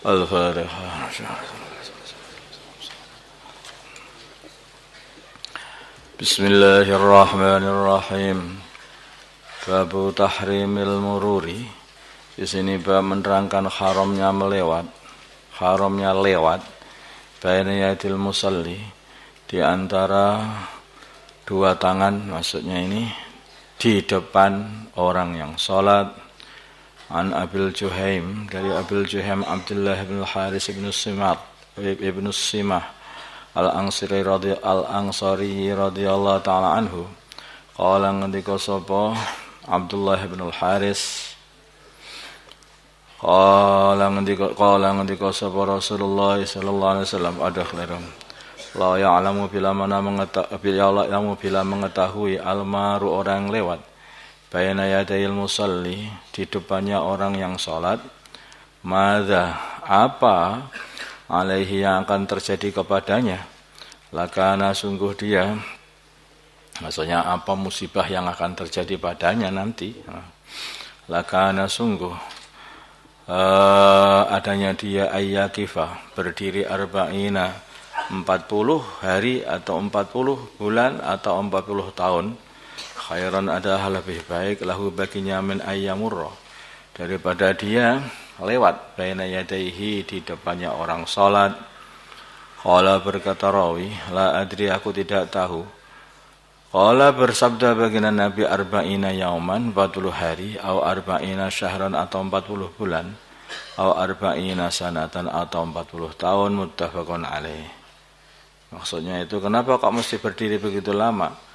Al-Fatihah. Bismillahirrahmanirrahim. Babu tahrimil mururi. Di sini bab menerangkan haramnya melewat, haramnya lewat baina yadil musalli, di antara dua tangan, maksudnya ini di depan orang yang salat. An Abil Juhaim, dari Abil Juhaim Abdullah bin Haris bin Simah Al-Ansari radhiyallahu ta'ala anhu. Qala ngendika sapa Abdullah bin Haris, qala ngendika sapa Rasulullah sallallahu alaihi wasallam, ada khairum la ya'lamu bila mengetahui almaru orang lewat bayna yadayil musalli, di depannya orang yang salat, madza, apa alaihi yang akan terjadi kepadanya, lakana sungguh dia, maksudnya apa musibah yang akan terjadi padanya nanti, lakana sungguh adanya dia ayyakifa, berdiri arba'ina 40 hari atau 40 bulan atau 40 tahun, khairan adalah lebih baik lahu baginya min ayyamurra, daripada dia lewat baina yadaihi, di depannya orang salat. Qala berkata rawi, la adri, aku tidak tahu. Qala bersabda baginda Nabi arba'ina yauman, 40 hari, au arba'ina syahran atau 40 bulan, au arba'ina sanatan atau 40 tahun, muttafaqun alaih. Maksudnya itu, kenapa kok mesti berdiri begitu lama?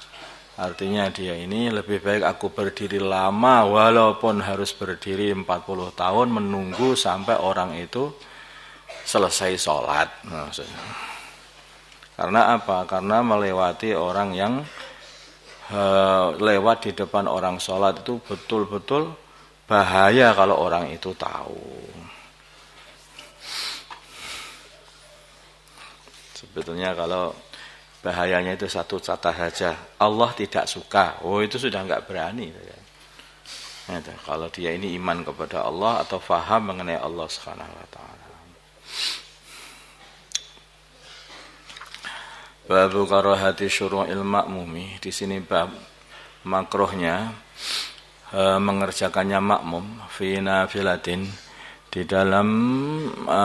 Artinya dia ini lebih baik aku berdiri lama walaupun harus berdiri 40 tahun menunggu sampai orang itu selesai sholat. Maksudnya. Karena apa? Karena melewati orang yang lewat di depan orang sholat itu betul-betul bahaya kalau orang itu tahu. Sebetulnya kalau bahayanya itu satu kata saja, Allah tidak suka. Oh, itu sudah enggak berani. Nah, kalau dia ini iman kepada Allah atau faham mengenai Allah Subhanahu wa taala. Babu karahati syuru'il ma'mumi, di sini bab makruhnya mengerjakannya makmum fi nafilatin, di dalam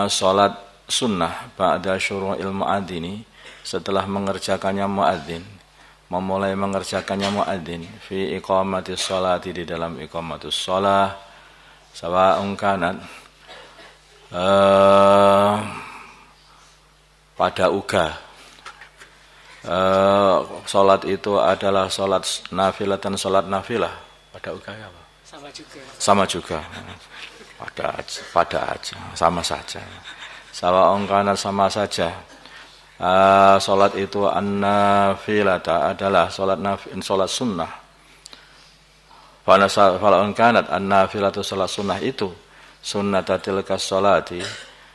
salat sunnah, ba'da syuru'il muadzini, setelah mengerjakannya muadzin, memulai mengerjakannya muadzin, fi iqamatis sholati, di dalam iqamatus sholah, sawa'un kanat, pada uga, sholat itu adalah sholat nafilah dan sholat nafilah, pada uga apa? Sama juga, pada aja, sama saja, sawa'un kanat, sama saja. Salat itu an-nafilata adalah salat sunnah. Fala'un kanat an-nafilatu, salat sunnah itu sunnatatil kas-salati,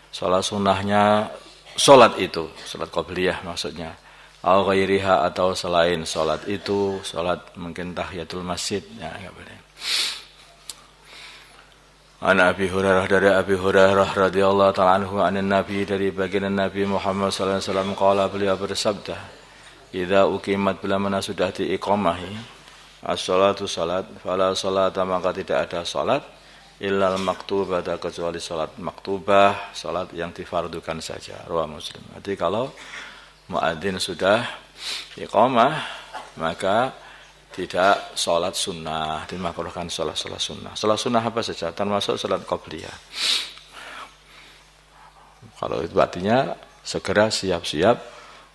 salat sunnahnya salat itu, salat qabliyah maksudnya, au ghairiha, atau selain salat itu, salat mungkin tahiyatul masjid, ya enggak boleh. An Abi Hurairah, dari Abi Hurairah radhiyallahu ta'ala anhu, anan Nabi, dari baginda Nabi Muhammad sallallahu alaihi wasallam, qala, beliau bersabda, idza uqimat, bila mana sudah diiqamahi as-salatu, salat, fala salata, maka tidak ada salat, illal maktubah, kecuali salat maktubah, salat yang difardukan saja. Riwayat Muslim. Jadi kalau muadzin sudah iqamah, maka tidak sholat sunnah, dimakruhkan sholat sunnah. Sholat sunnah apa saja, termasuk sholat qabliyah. Kalau itu artinya segera siap-siap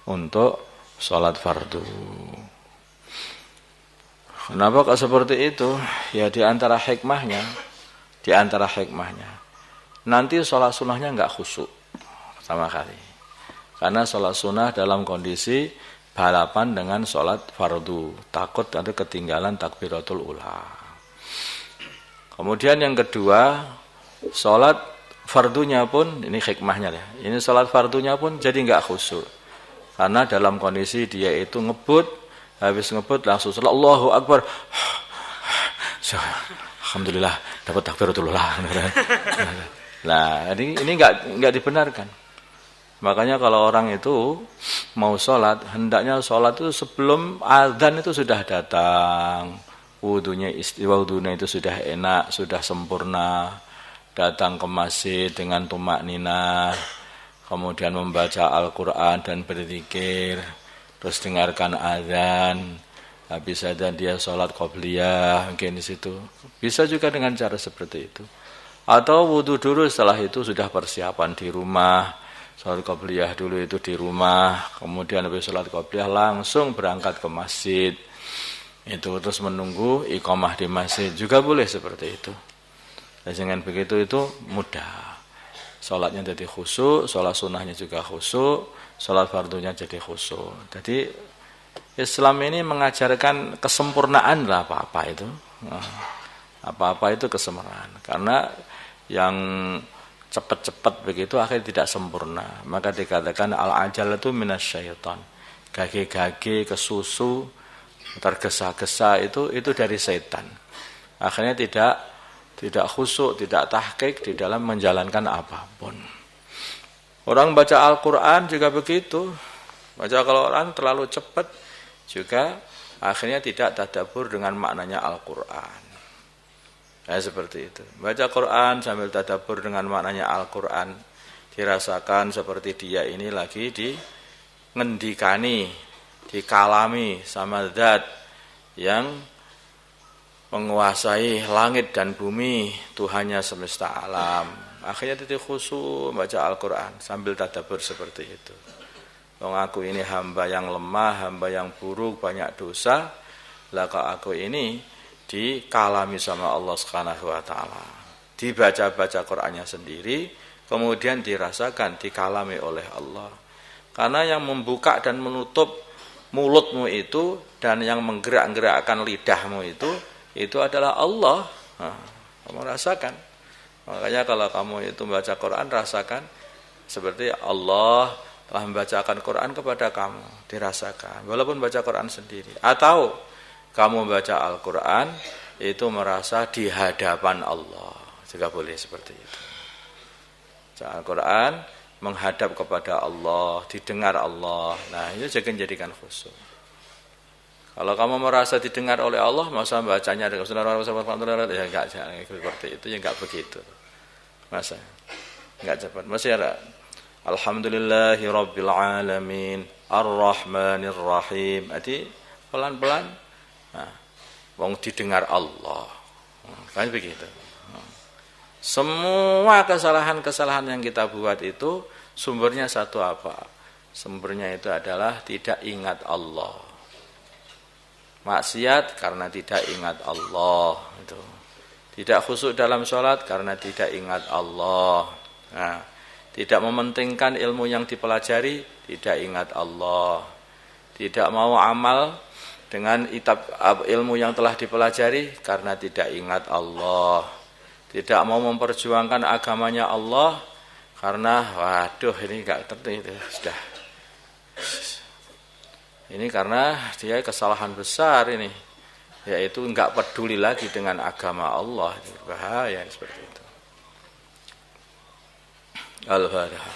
untuk sholat fardu. Kenapa kok seperti itu? Ya di antara hikmahnya, nanti sholat sunnahnya enggak khusyuk pertama kali. Karena sholat sunnah dalam kondisi balapan dengan sholat fardu, takut ada ketinggalan takbiratul ula. Kemudian yang kedua, sholat fardunya pun, ini hikmahnya ya, ini sholat fardunya pun jadi enggak khusyuk, karena dalam kondisi dia itu ngebut, habis ngebut langsung sholat Allahu Akbar, Alhamdulillah dapat takbiratullah. Nah, ini enggak dibenarkan. Makanya kalau orang itu mau sholat, hendaknya sholat itu sebelum azan itu sudah datang. Wudunya itu sudah enak, sudah sempurna. Datang ke masjid dengan tumak ninah, kemudian membaca Al-Quran dan berzikir, terus dengarkan azan. Habis azan dia sholat qobliyah, mungkin di situ. Bisa juga dengan cara seperti itu. Atau wudu dulu, setelah itu sudah persiapan di rumah. Sholat qobliyah dulu itu di rumah, kemudian habis sholat qobliyah langsung berangkat ke masjid. Itu terus menunggu iqamah di masjid, juga boleh seperti itu. Dan dengan begitu itu mudah. Sholatnya jadi khusyuk, sholat sunnahnya juga khusyuk, sholat fardunya jadi khusyuk. Jadi Islam ini mengajarkan kesempurnaan lah apa-apa itu. Apa-apa itu kesempurnaan. Karena yang cepat-cepat begitu akhirnya tidak sempurna. Maka dikatakan al-ajal itu minasyaitan. Gage-gage, kesusu, tergesa-gesa itu dari setan. Akhirnya tidak khusyuk, tidak tahqiq di dalam menjalankan apapun. Orang baca Al-Quran juga begitu. Baca Al-Quran terlalu cepat juga akhirnya tidak tadabbur dengan maknanya Al-Quran. Seperti itu. Baca Quran sambil tadabbur dengan maknanya Al-Quran, dirasakan seperti dia ini lagi ngendikani, dikalami sama zat yang menguasai langit dan bumi, Tuhannya semesta alam. Akhirnya titik khusyuk baca Al-Quran sambil tadabbur seperti itu. Aku ini hamba yang lemah, hamba yang buruk, banyak dosa. Laka aku ini dikalami sama Allah Subhanahu wa taala. Dibaca-baca Qur'annya sendiri, kemudian dirasakan, dikalami oleh Allah. Karena yang membuka dan menutup mulutmu itu dan yang menggerak-gerakkan lidahmu itu adalah Allah. Kamu rasakan. Makanya kalau kamu itu membaca Quran, rasakan seperti Allah telah membacakan Quran kepada kamu, dirasakan. Walaupun baca Quran sendiri. Atau kamu membaca Al-Quran, itu merasa di hadapan Allah. Juga boleh seperti itu. Baca Al-Quran, menghadap kepada Allah, didengar Allah. Nah, itu juga menjadikan khusyuk. Kalau kamu merasa didengar oleh Allah, masa bacanya dengan ya enggak seperti itu, ya enggak begitu. Masa enggak cepat. Masih ada Alhamdulillahi Rabbil Alamin Ar-Rahmanir Rahim. Jadi pelan-pelan wong didengar Allah. Kan begitu. Semua kesalahan-kesalahan yang kita buat itu sumbernya satu apa? Sumbernya itu adalah tidak ingat Allah. Maksiat karena tidak ingat Allah itu. Tidak khusyuk dalam sholat karena tidak ingat Allah. Nah, tidak mementingkan ilmu yang dipelajari, tidak ingat Allah. Tidak mau amal dengan ilmu yang telah dipelajari karena tidak ingat Allah. Tidak mau memperjuangkan agamanya Allah karena waduh ini enggak tertentu sudah. Ini karena dia kesalahan besar ini, yaitu enggak peduli lagi dengan agama Allah. Bahaya seperti itu. Al-Fatihah.